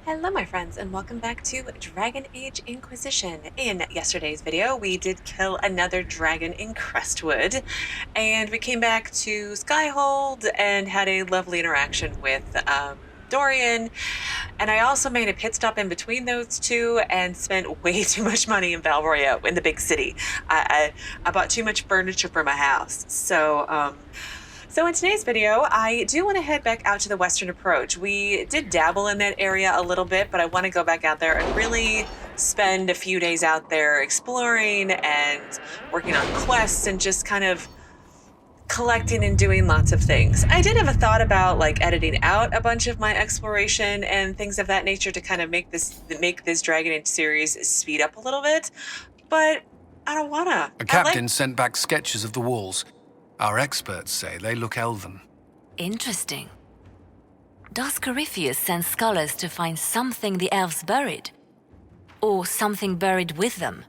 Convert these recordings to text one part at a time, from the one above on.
Hello my friends and welcome back to Dragon Age Inquisition. In yesterday's video we did kill another dragon in Crestwood and we came back to Skyhold and had a lovely interaction with Dorian, and I also made a pit stop in between those two and spent way too much money in Valroya in the big city. I bought too much furniture for my house. So in today's video, I do want to head back out to the Western Approach. We did dabble in that area a little bit, but I want to go back out there and really spend a few days out there exploring and working on quests and just kind of collecting and doing lots of things. I did have a thought about like editing out a bunch of my exploration and things of that nature to kind of make this Dragon Age series speed up a little bit, but I don't wanna. A captain sent back sketches of the walls. Our experts say they look elven. Interesting. Does Corypheus send scholars to find something the elves buried? Or something buried with them?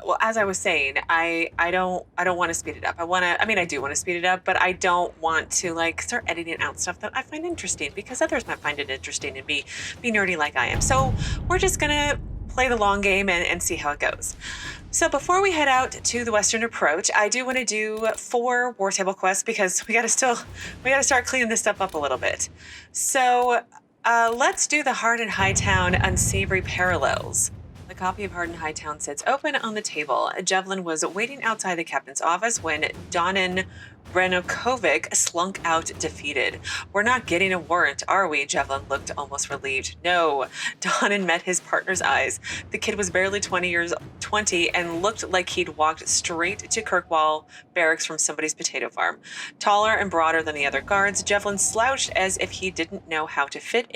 Well, as I was saying, I don't want to speed it up. I do want to speed it up, but I don't want to like start editing out stuff that I find interesting because others might find it interesting and be nerdy like I am. So we're just gonna play the long game and see how it goes. So before we head out to the Western Approach, I do want to do 4 war table quests because we gotta start cleaning this stuff up a little bit. So let's do the Hard and Hightown Unsavory Parallels. The copy of Hard and Hightown sits open on the table. Evangeline was waiting outside the captain's office when Donan Brenokovic slunk out defeated. "We're not getting a warrant, are we?" Evangeline looked almost relieved. "No." Donan met his partner's eyes. The kid was barely 20 and looked like he'd walked straight to Kirkwall barracks from somebody's potato farm. Taller and broader than the other guards, Evangeline slouched as if he didn't know how to fit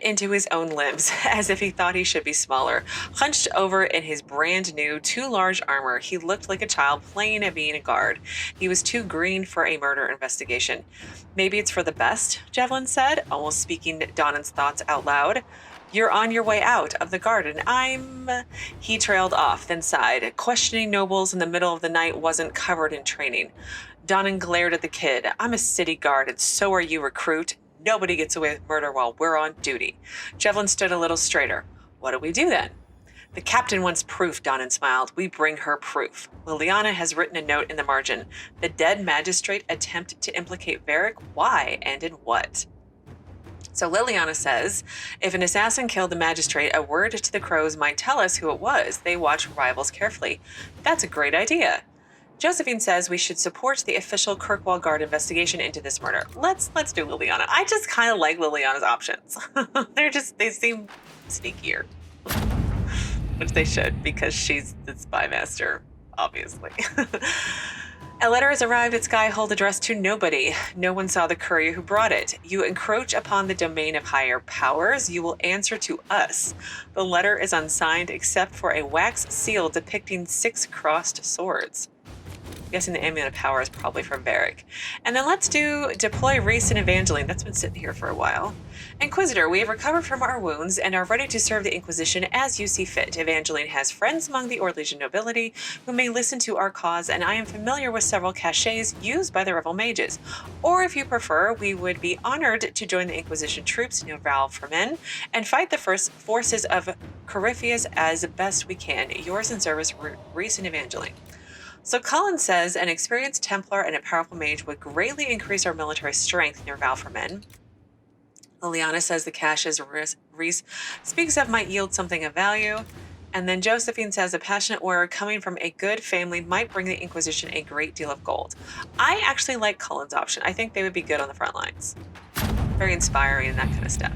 into his own limbs, as if he thought he should be smaller. Hunched over in his brand new, too large armor, he looked like a child playing at being a guard. He was too green for a murder investigation. "Maybe it's for the best," Evangeline said, almost speaking Donan's thoughts out loud. "You're on your way out of the garden. He trailed off, then sighed. Questioning nobles in the middle of the night wasn't covered in training. Donan glared at the kid. "I'm a city guard, and so are you, recruit. Nobody gets away with murder while we're on duty." Evangeline stood a little straighter. "What do we do then?" "The captain wants proof," Donan smiled. "We bring her proof. Leliana has written a note in the margin. The dead magistrate attempted to implicate Varric. Why and in what?" So Leliana says, "If an assassin killed the magistrate, a word to the crows might tell us who it was. They watch rivals carefully." "That's a great idea." Josephine says we should support the official Kirkwall Guard investigation into this murder. Let's do Leliana. I just kind of like Leliana's options. They seem sneakier. Which they should, because she's the spy master, obviously. "A letter has arrived at Skyhold addressed to nobody. No one saw the courier who brought it. You encroach upon the domain of higher powers. You will answer to us. The letter is unsigned except for a wax seal depicting 6 crossed swords." I'm guessing the amulet of power is probably for Varric. And then let's deploy Rhys and Evangeline. That's been sitting here for a while. "Inquisitor, we have recovered from our wounds and are ready to serve the Inquisition as you see fit. Evangeline has friends among the Orlesian nobility who may listen to our cause, and I am familiar with several cachets used by the rebel mages. Or if you prefer, we would be honored to join the Inquisition troops in Navarra for men and fight the first forces of Corypheus as best we can. Yours in service, Rhys and Evangeline." So Cullen says an experienced Templar and a powerful mage would greatly increase our military strength near Val for men. Leliana says the caches Rhys speaks of might yield something of value. And then Josephine says a passionate warrior coming from a good family might bring the Inquisition a great deal of gold. I actually like Cullen's option. I think they would be good on the front lines. Very inspiring and that kind of stuff.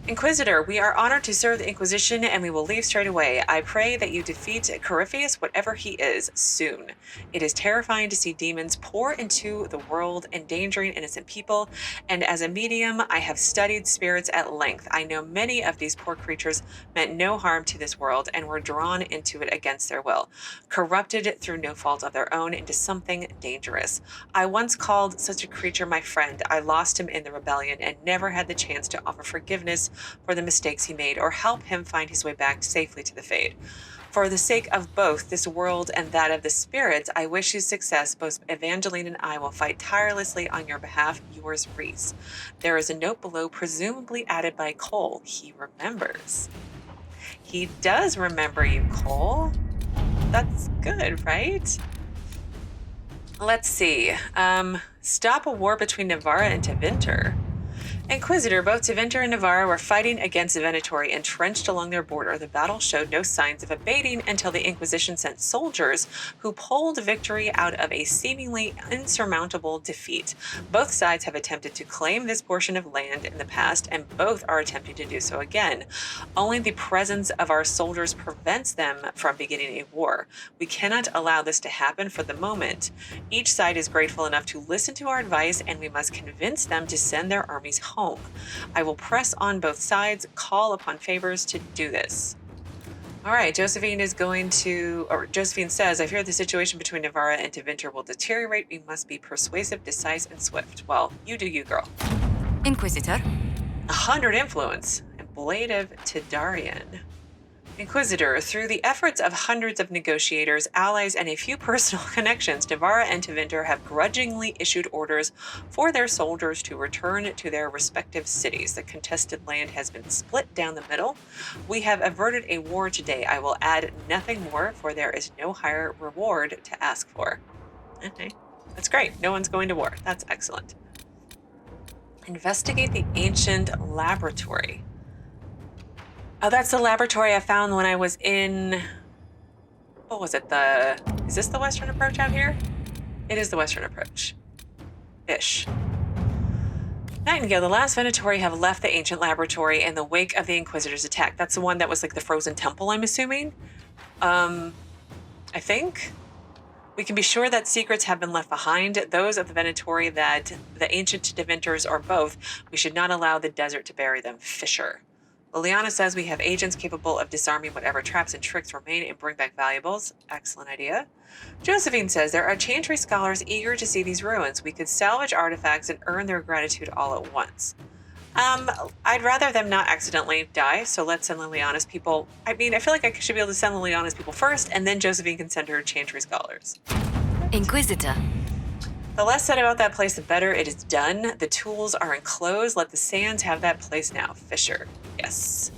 "Inquisitor, we are honored to serve the Inquisition and we will leave straight away. I pray that you defeat Corypheus, whatever he is, soon. It is terrifying to see demons pour into the world, endangering innocent people, and as a medium, I have studied spirits at length. I know many of these poor creatures meant no harm to this world and were drawn into it against their will, corrupted through no fault of their own into something dangerous. I once called such a creature my friend. I lost him in the rebellion and never had the chance to offer forgiveness for the mistakes he made or help him find his way back safely to the Fade. For the sake of both this world and that of the spirits, I wish you success. Both Evangeline and I will fight tirelessly on your behalf. Yours, Rhys. There is a note below, presumably added by Cole. He remembers. He does remember you, Cole. That's good, right? Let's see. Stop a war between Navarra and Tevinter. Inquisitor, both Tevinter and Navarra were fighting against Venatori entrenched along their border. The battle showed no signs of abating until the Inquisition sent soldiers who pulled victory out of a seemingly insurmountable defeat. Both sides have attempted to claim this portion of land in the past, and both are attempting to do so again. Only the presence of our soldiers prevents them from beginning a war. We cannot allow this to happen for the moment. Each side is grateful enough to listen to our advice, and we must convince them to send their armies home. I will press on both sides, call upon favors to do this. All right, Josephine says, I fear the situation between Navarra and Tevinter will deteriorate. We must be persuasive, decisive, and swift. Well, you do you, girl. Inquisitor. 100 influence and Blade of Dorian. Inquisitor, through the efforts of hundreds of negotiators, allies, and a few personal connections, Navarra and Tevinter have grudgingly issued orders for their soldiers to return to their respective cities. The contested land has been split down the middle. We have averted a war today. I will add nothing more, for there is no higher reward to ask for. Okay, that's great. No one's going to war. That's excellent. Investigate the ancient laboratory. Oh, that's the laboratory I found when I was in, what was it, is this the western approach out here? It is the western approach. Ish. Nightingale, the last Venatori have left the ancient laboratory in the wake of the Inquisitor's attack. That's the one that was like the frozen temple, I'm assuming. I think. We can be sure that secrets have been left behind, those of the Venatori, that the ancient Tevinters, or both. We should not allow the desert to bury them. Fisher. Leliana says we have agents capable of disarming whatever traps and tricks remain and bring back valuables. Excellent idea. Josephine says there are Chantry scholars eager to see these ruins. We could salvage artifacts and earn their gratitude all at once. I'd rather them not accidentally die, so let's send Leliana's people. I mean, I feel like I should be able to send Leliana's people first, and then Josephine can send her Chantry scholars. Inquisitor. The less said about that place, the better. It is done. The tools are enclosed. Let the sands have that place now. Fisher. Yes.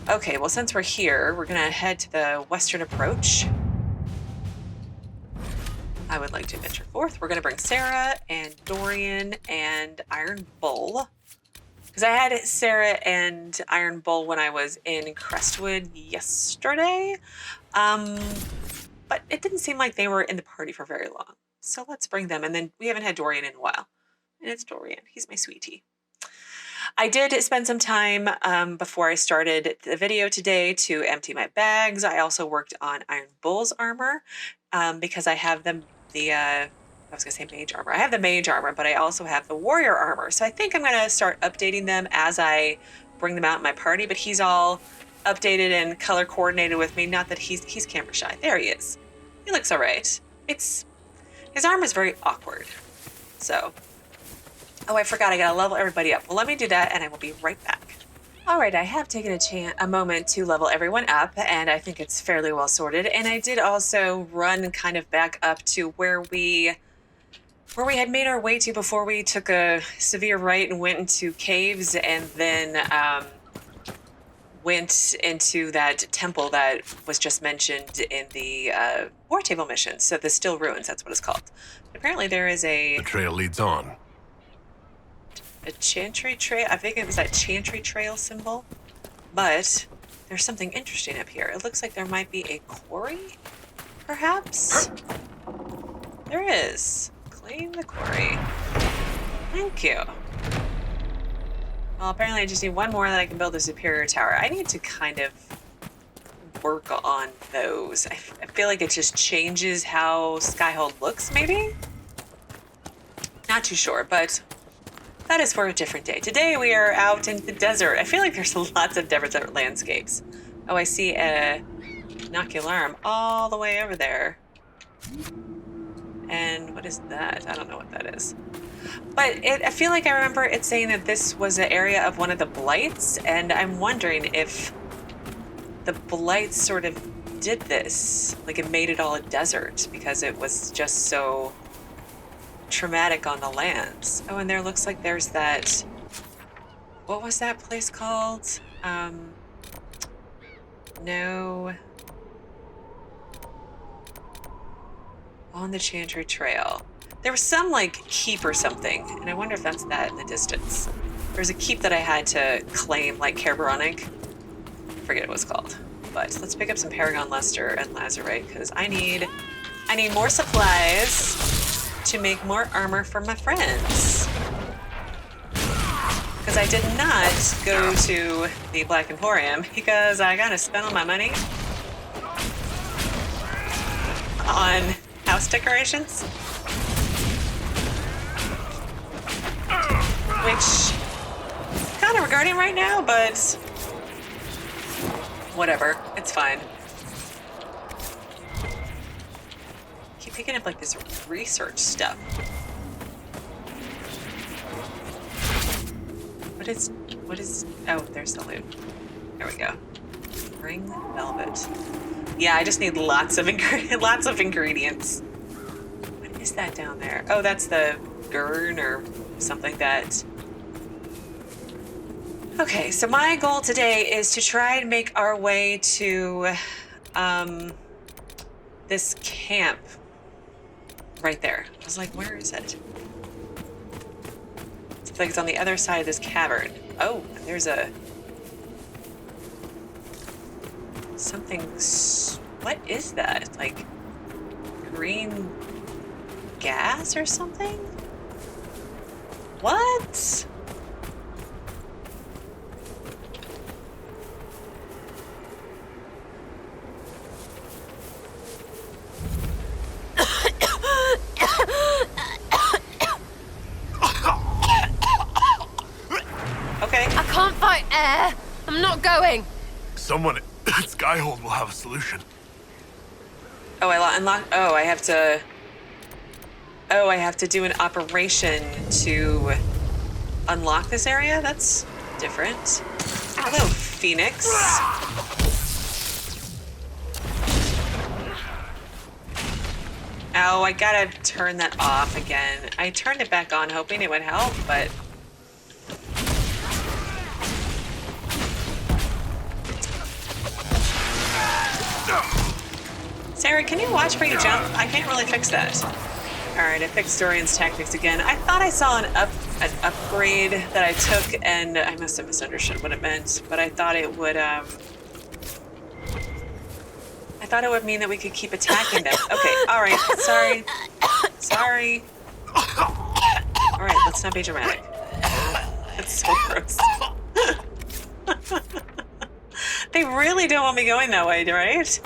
Okay, well, since we're here, we're going to head to the western approach. I would like to venture forth. We're going to bring Sera and Dorian and Iron Bull. Because I had Sera and Iron Bull when I was in Crestwood yesterday. But it didn't seem like they were in the party for very long. So let's bring them. And then we haven't had Dorian in a while. And it's Dorian. He's my sweetie. I did spend some time before I started the video today to empty my bags. I also worked on Iron Bull's armor because I have I was going to say mage armor. I have the mage armor, but I also have the warrior armor. So I think I'm going to start updating them as I bring them out in my party. But he's all updated and color coordinated with me. Not that he's camera shy. There he is. He looks all right. His arm is very awkward. So, oh, I forgot. I got to level everybody up. Well, let me do that, and I will be right back. All right, I have taken a moment to level everyone up, and I think it's fairly well sorted. And I did also run kind of back up to where we had made our way to before we took a severe right and went into caves, and then went into that temple that was just mentioned in the war table mission. So the Still Ruins, that's what it's called. Apparently there is The trail leads on. a Chantry trail. I think it was that Chantry trail symbol. But there's something interesting up here. It looks like there might be a quarry, perhaps? There is. Claim the quarry. Thank you. Well, apparently I just need one more that I can build a superior tower. I need to kind of work on those. I feel like it just changes how Skyhold looks, maybe? Not too sure, but that is for a different day. Today we are out in the desert. I feel like there's lots of desert landscapes. Oh, I see a inocularm all the way over there. And what is that? I don't know what that is. But I feel like I remember it saying that this was an area of one of the blights, and I'm wondering if the blights sort of did this. Like, it made it all a desert because it was just so traumatic on the lands. Oh, and there looks like there's that... What was that place called? No... On the Chantry Trail. There was some, like, keep or something, and I wonder if that's that in the distance. There's a keep that I had to claim, like Kerberonic. I forget what it was called. But let's pick up some Paragon Luster and Lazurite, because I need more supplies to make more armor for my friends. Because I did not go to the Black Emporium, because I gotta spend all my money on house decorations. Which, kind of regretting right now, but whatever, it's fine. Keep picking up like this research stuff. What is, oh, there's the loot. There we go. Ring velvet. Yeah, I just need lots of ingredients. What is that down there? Oh, that's the gurn or something that... Okay, so my goal today is to try and make our way to this camp right there. I was like, where is it? It's like it's on the other side of this cavern. Oh, there's a... something... What is that? Like green gas or something? What? Okay. I can't fight air. I'm not going. Someone at Skyhold will have a solution. Oh, I unlocked. Oh, I have to. Oh, I have to do an operation to unlock this area? That's different. Hello, Phoenix. Oh, I gotta turn that off again. I turned it back on hoping it would help, but... Sera, can you watch where you jump? I can't really fix that. Alright, I fixed Dorian's tactics again. I thought I saw an upgrade that I took, and I must have misunderstood what it meant, but I thought it would, mean that we could keep attacking them. Okay, alright, sorry. Alright, let's not be dramatic. That's so gross. They really don't want me going that way, right?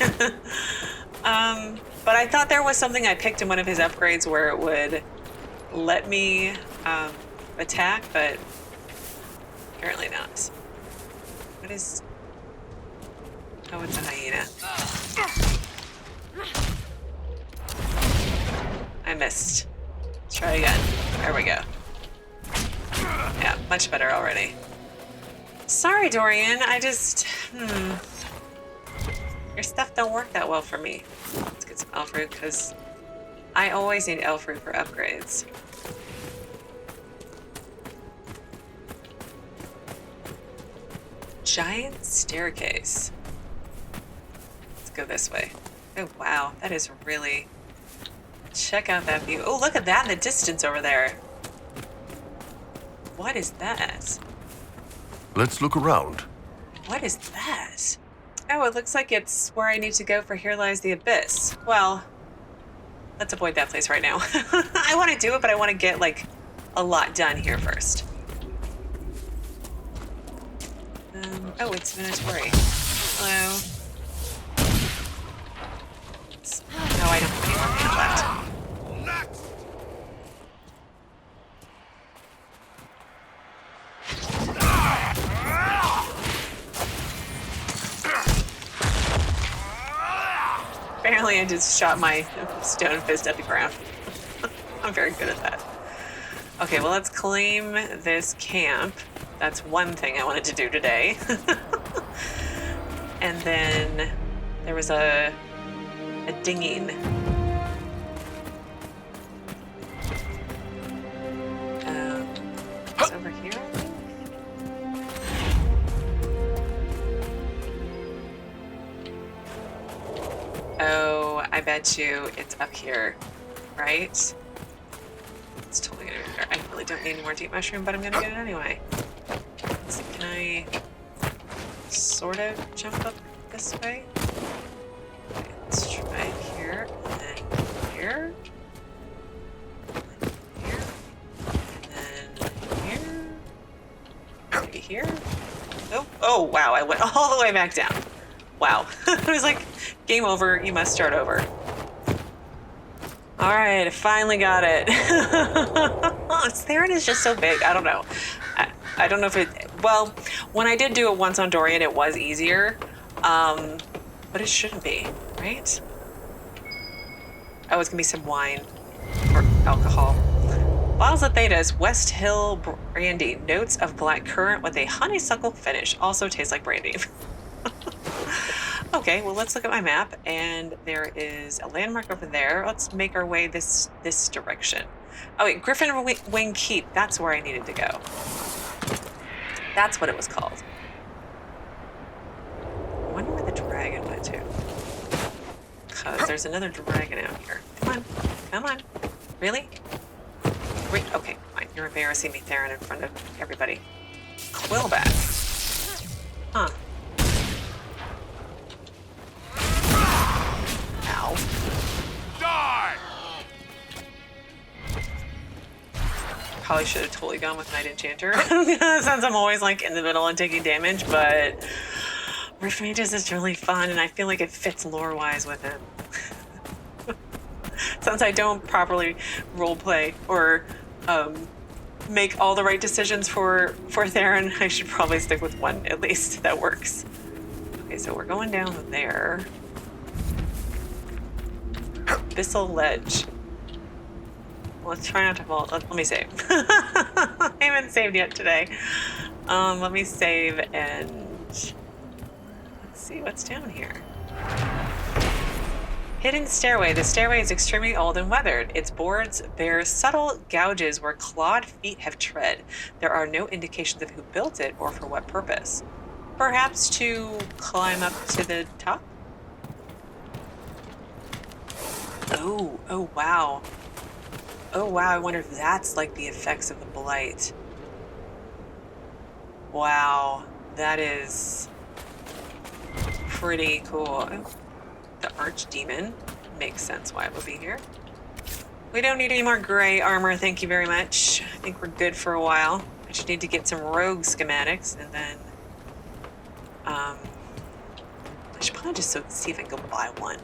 But I thought there was something I picked in one of his upgrades where it would let me attack, but apparently not. What is... Oh, it's a hyena. I missed. Let's try again. There we go. Yeah, much better already. Sorry, Dorian. I just... Your stuff don't work that well for me. Let's get some elf root, because I always need elf root for upgrades. Giant staircase. Let's go this way. Oh, wow. That is really... Check out that view. Oh, look at that in the distance over there. What is that? Let's look around. What is that? Oh, it looks like it's where I need to go for Here Lies the Abyss. Well, let's avoid that place right now. I want to do it, but I want to get, like, a lot done here first. Oh, it's Venatori. Hello. No, I don't have any more mana left. Apparently I just shot my stone fist at the ground. I'm very good at that. Okay, well, let's claim this camp. That's one thing I wanted to do today. And then There was a dinging. It's over here, I think. Oh, I bet you it's up here, right? It's totally gonna be here. I really don't need any more deep mushroom, but I'm gonna get it anyway. Let's see, can I sort of jump up this way? Okay, let's try here, and then here. Maybe here? Oh, wow, I went all the way back down. Wow. It was like, game over, you must start over. All right, I finally got it. Theron is just so big, I don't know. I don't know if it, well, when I did do it once on Dorian, it was easier, but it shouldn't be, right? Oh, it's gonna be some wine or alcohol. Bottles of Thedas, West Hill brandy, notes of black currant with a honeysuckle finish. Also tastes like brandy. Okay, well, let's look at my map, and there is a landmark over there. Let's make our way this direction. Oh wait, Griffon Wing Keep. That's where I needed to go. That's what it was called. I wonder where the dragon went to. Because there's another dragon out here. Come on, come on. Really? Okay, fine. You're embarrassing me, Theron, in front of everybody. Quillback. Huh. Ow. Die! Probably should have totally gone with Night Enchanter, since I'm always like in the middle and taking damage, but Rift Mages is really fun, and I feel like it fits lore-wise with him. Since I don't properly roleplay or make all the right decisions for Theron, I should probably stick with one at least that works. Okay, so we're going down there. Abyssal Ledge. Let's try not to fall. Let me save. I haven't saved yet today. Let me save and let's see what's down here. Hidden stairway. The stairway is extremely old and weathered. Its boards bear subtle gouges where clawed feet have tread. There are no indications of who built it or for what purpose. Perhaps to climb up to the top? Oh wow. Oh wow, I wonder if that's like the effects of the blight. Wow, that is pretty cool. Oh, the Archdemon. Makes sense why it would be here. We don't need any more gray armor, thank you very much. I think we're good for a while. I just need to get some rogue schematics and then I should probably just see if I can go buy one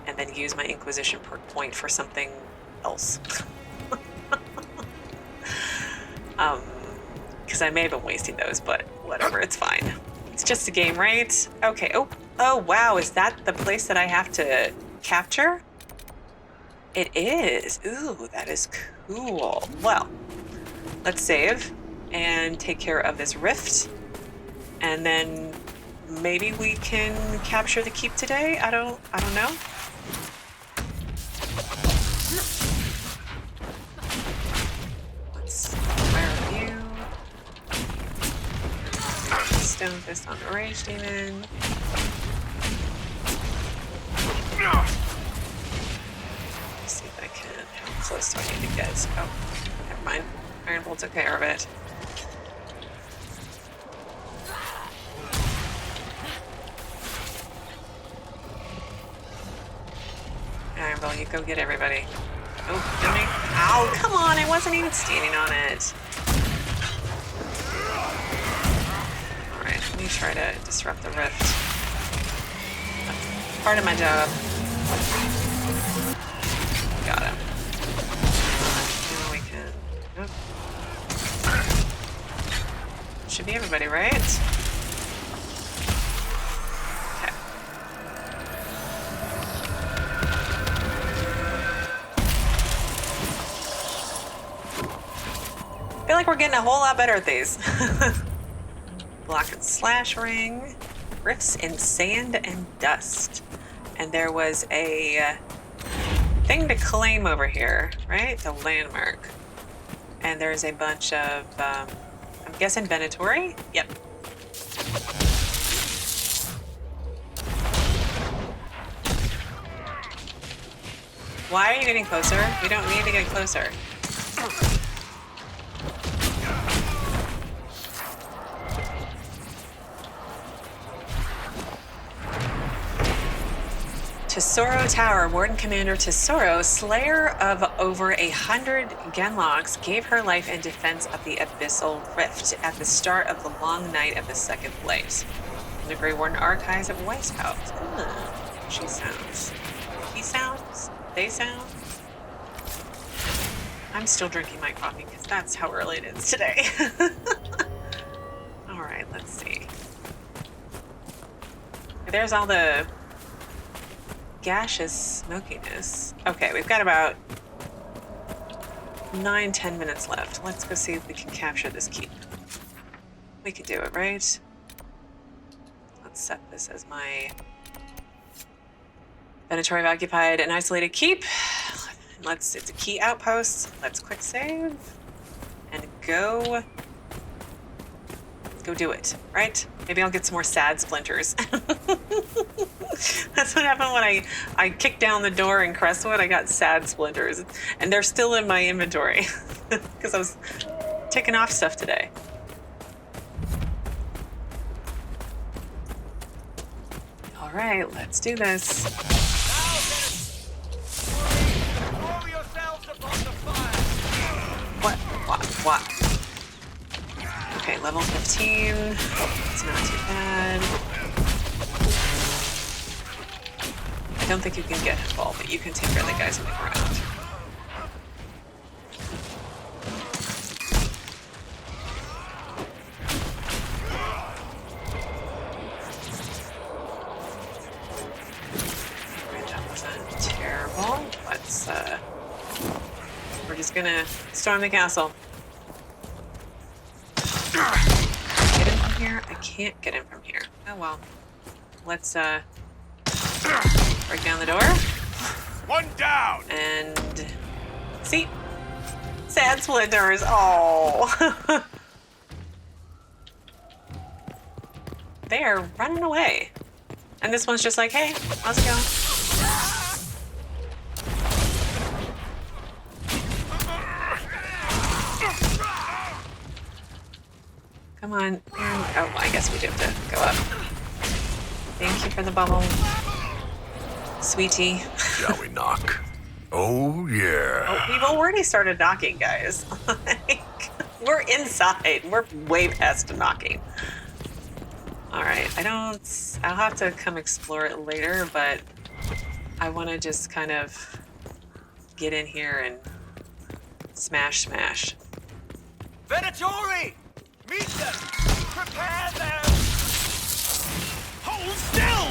and then use my Inquisition perk point for something else. Because I may have been wasting those, but whatever, it's fine. It's just a game, right? Okay, oh wow, is that the place that I have to capture? It is. Ooh, that is cool. Well, let's save and take care of this rift. And then maybe we can capture the keep today? I don't know. Let's fire you. Stone Fist on the Rage Demon. Let's see if I can. How close do I need to get? Oh, never mind. Iron Bolt took care of it. Iron Bolt, you go get everybody. Oh, didn't I? Ow, come on, I wasn't even standing on it. Alright, let me try to disrupt the rift. That's part of my job. Got him. Now we can... Nope. Should be everybody, right? Okay. I feel like we're getting a whole lot better at these. Block and slash ring. Rifts in sand and dust. And there was a thing to claim over here, right? The landmark. And there's a bunch of, I'm guessing Venatori? Yep. Why are you getting closer? We don't need to get closer. Tesoro Tower, Warden Commander Tesoro, slayer of over 100 genlocks, gave her life in defense of the Abyssal Rift at the start of the long night of the Second Blaze. In the Grey Warden Archives of Weishout. She sounds. He sounds. They sound. I'm still drinking my coffee because that's how early it is today. All right, let's see. There's all the gaseous smokiness. Okay, we've got about 9-10 minutes left. Let's go see if we can capture this keep. We can do it, right? Let's set this as my Venatori have occupied an isolated keep. It's a key outpost. Let's quick save and go do it, right? Maybe I'll get some more sad splinters. That's what happened when I kicked down the door in Crestwood. I got sad splinters, and they're still in my inventory because I was taking off stuff today. All right, let's do this. What? Okay, level 15. It's not too bad. I don't think you can get full, but you can take care of the guys on the ground. Right, that wasn't terrible. Let's, we're just gonna storm the castle. Get in from here? I can't get in from here. Oh well. Let's, break down the door. One down! And see? Sad splinters. Oh. They are running away. And this one's just like, hey, how's it going? Come on. Oh, I guess we do have to go up. Thank you for the bubble. Sweetie. Shall we knock? Oh, yeah. Oh, we've already started knocking, guys. We're inside. We're way past knocking. All right. I'll have to come explore it later, but I want to just kind of get in here and smash. Venatori! Meet them! Prepare them! Hold still!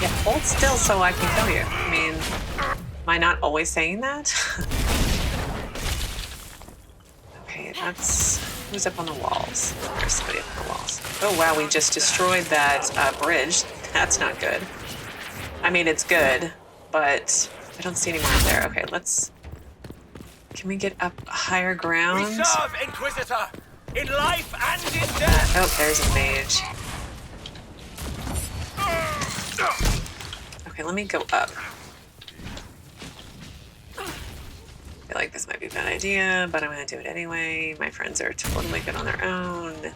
Yeah, hold still so I can kill you. I mean, am I not always saying that? Okay, that's... Who's up on the walls? There's somebody up on the walls. Oh, wow, we just destroyed that bridge. That's not good. I mean, it's good, but I don't see anyone up there. Okay, let's... Can we get up higher ground? We serve, Inquisitor! In life and in death! Oh, there's a mage. Okay, let me go up. I feel like this might be a bad idea, but I'm gonna do it anyway. My friends are totally good on their own.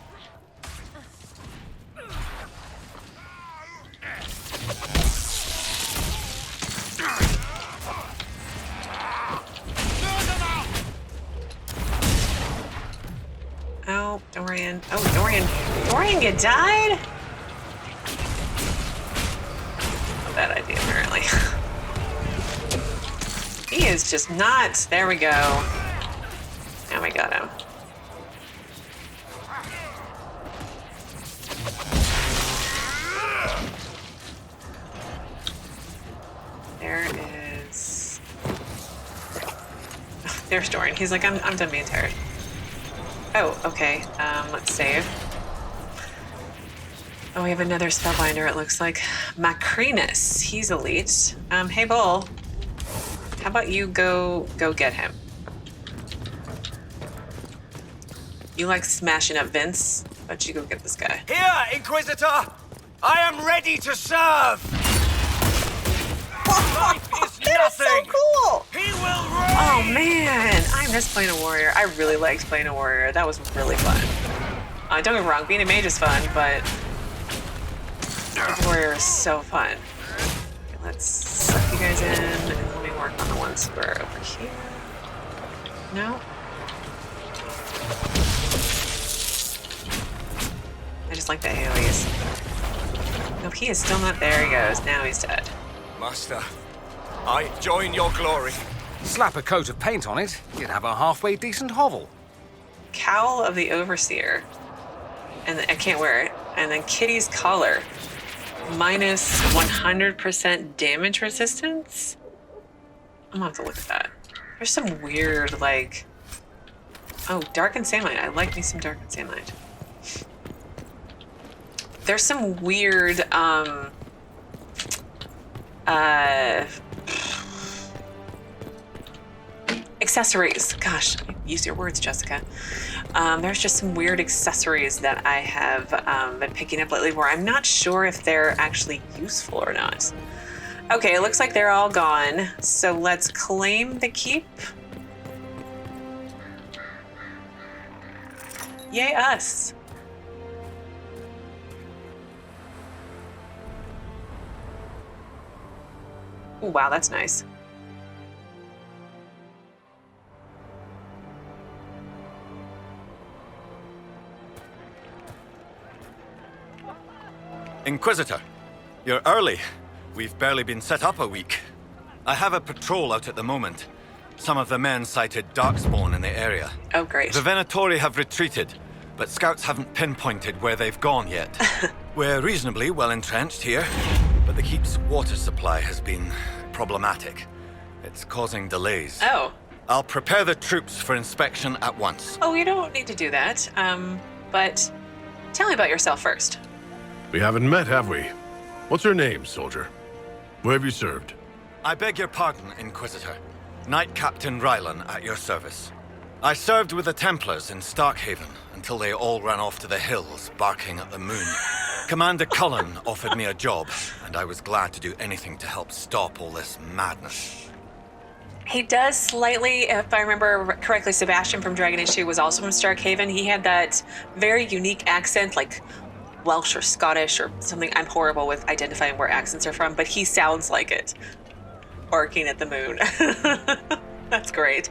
Oh, Dorian. Oh, Dorian. Dorian, you died? Not a bad idea, apparently. He is just not. There we go. Now we got him. There is... Oh, there's Dorian. He's like, I'm done being tired. Oh, okay. Let's save. Oh, we have another spellbinder, it looks like. Macrinus. He's elite. Hey, Bull. How about you go get him? You like smashing up Vince? How about you go get this guy? Here, Inquisitor! I am ready to serve! Life is That is nothing! so cool! He will reign! Oh man, I miss playing a warrior. I really liked playing a warrior. That was really fun. Don't get me wrong, being a mage is fun, but a warrior is so fun. Okay, let's suck you guys in, and let me work on the ones who are over here. No? I just like the AoEs. Nope, he is still not there. He goes. Now he's dead. Master, I join your glory. Slap a coat of paint on it, you'd have a halfway decent hovel. Cowl of the Overseer. And I can't wear it. And then Kitty's Collar. Minus 100% damage resistance? I'm gonna have to look at that. There's some weird, like... Oh, Dark and Sandlight. I like me some Dark and Sandlight. There's some weird, accessories. Gosh, use your words, Jesika. There's just some weird accessories that I have been picking up lately where I'm not sure if they're actually useful or not. Okay, it looks like they're all gone. So let's claim the keep. Yay us. Oh, wow, that's nice. Inquisitor, you're early. We've barely been set up a week. I have a patrol out at the moment. Some of the men sighted Darkspawn in the area. Oh, great. The Venatori have retreated, but scouts haven't pinpointed where they've gone yet. We're reasonably well entrenched here, but the keep's water supply has been problematic. It's causing delays. Oh. I'll prepare the troops for inspection at once. Oh, you don't need to do that. But tell me about yourself first. We haven't met, have we? What's your name, soldier? Where have you served? I beg your pardon, Inquisitor. Knight Captain Rylen at your service. I served with the Templars in Starkhaven until they all ran off to the hills, barking at the moon. Commander Cullen offered me a job, and I was glad to do anything to help stop all this madness. He does slightly, if I remember correctly, Sebastian from Dragon Issue was also from Starkhaven. He had that very unique accent, like Welsh or Scottish or something. I'm horrible with identifying where accents are from, but he sounds like it. Barking at the moon. That's great.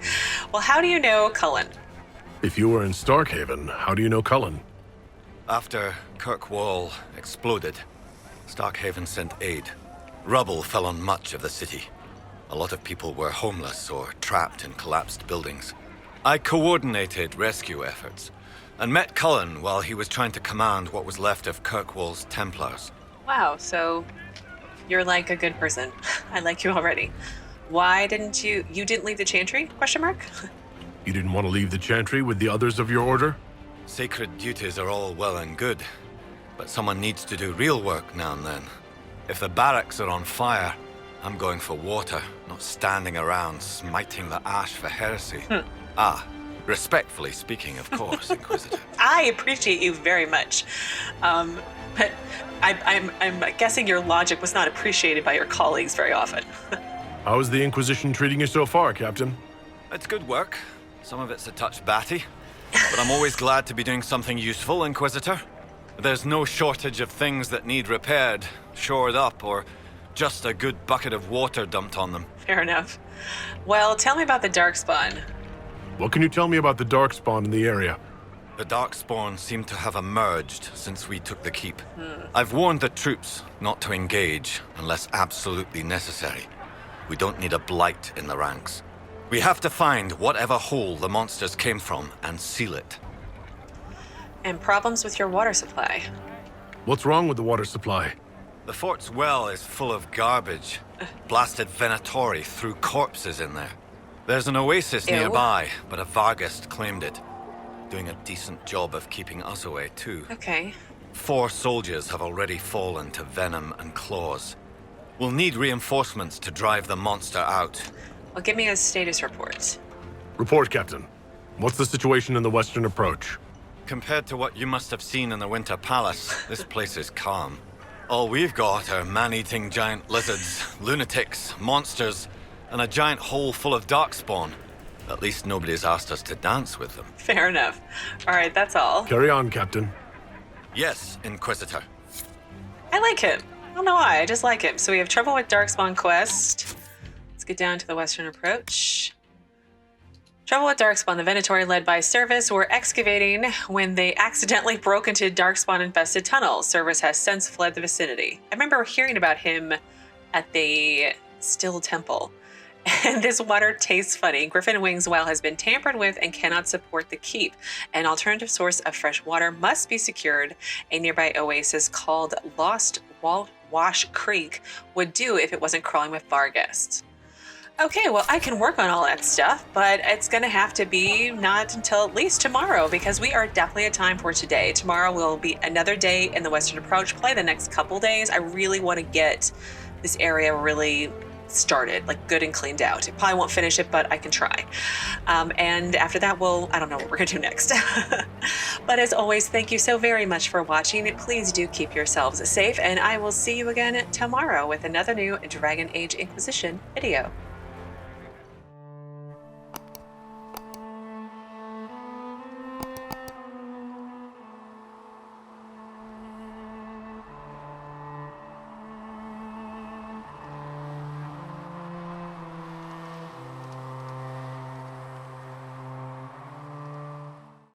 Well, how do you know Cullen? If you were in Starkhaven, how do you know Cullen? After Kirkwall exploded, Starkhaven sent aid. Rubble fell on much of the city. A lot of people were homeless or trapped in collapsed buildings. I coordinated rescue efforts and met Cullen while he was trying to command what was left of Kirkwall's Templars. Wow, so you're like a good person. I like you already. Why didn't you didn't leave the Chantry? Question mark? You didn't want to leave the Chantry with the others of your order? Sacred duties are all well and good, but someone needs to do real work now and then. If the barracks are on fire, I'm going for water, not standing around smiting the ash for heresy. Respectfully speaking, of course, Inquisitor. I appreciate you very much. But I'm guessing your logic was not appreciated by your colleagues very often. How is the Inquisition treating you so far, Captain? It's good work. Some of it's a touch batty, but I'm always glad to be doing something useful, Inquisitor. There's no shortage of things that need repaired, shored up, or just a good bucket of water dumped on them. Fair enough. Well, tell me about the Darkspawn. What can you tell me about the Darkspawn in the area? The Darkspawn seem to have emerged since we took the keep. I've warned the troops not to engage unless absolutely necessary. We don't need a blight in the ranks. We have to find whatever hole the monsters came from and seal it. And problems with your water supply. What's wrong with the water supply? The fort's well is full of garbage. Blasted Venatori threw corpses in there. There's an oasis Ew. nearby, but a Vargast claimed it. Doing a decent job of keeping us away, too. Okay. 4 soldiers have already fallen to venom and claws. We'll need reinforcements to drive the monster out. Well, give me a status report. Report, Captain. What's the situation in the western approach? Compared to what you must have seen in the Winter Palace, this place is calm. All we've got are man-eating giant lizards, lunatics, monsters, and a giant hole full of Darkspawn. At least nobody's asked us to dance with them. Fair enough. All right, that's all. Carry on, Captain. Yes, Inquisitor. I like him. I don't know why, I just like him. So we have trouble with Darkspawn quest. Let's get down to the western approach. Trouble with Darkspawn. The Venatori, led by Servis, were excavating when they accidentally broke into Darkspawn-infested tunnels. Servis has since fled the vicinity. I remember hearing about him at the Still Temple. And this water tastes funny. Griffon Wing's well has been tampered with and cannot support the keep. An alternative source of fresh water must be secured. A nearby oasis called Lost Wash Creek would do if it wasn't crawling with bar guests. Okay, well, I can work on all that stuff, but it's going to have to be not until at least tomorrow, because we are definitely at time for today. Tomorrow will be another day in the Western Approach, probably the next couple days. I really want to get this area really started, like good and cleaned out. I probably won't finish it, but I can try. And after that, I don't know what we're going to do next. But as always, thank you so very much for watching. Please do keep yourselves safe, and I will see you again tomorrow with another new Dragon Age Inquisition video.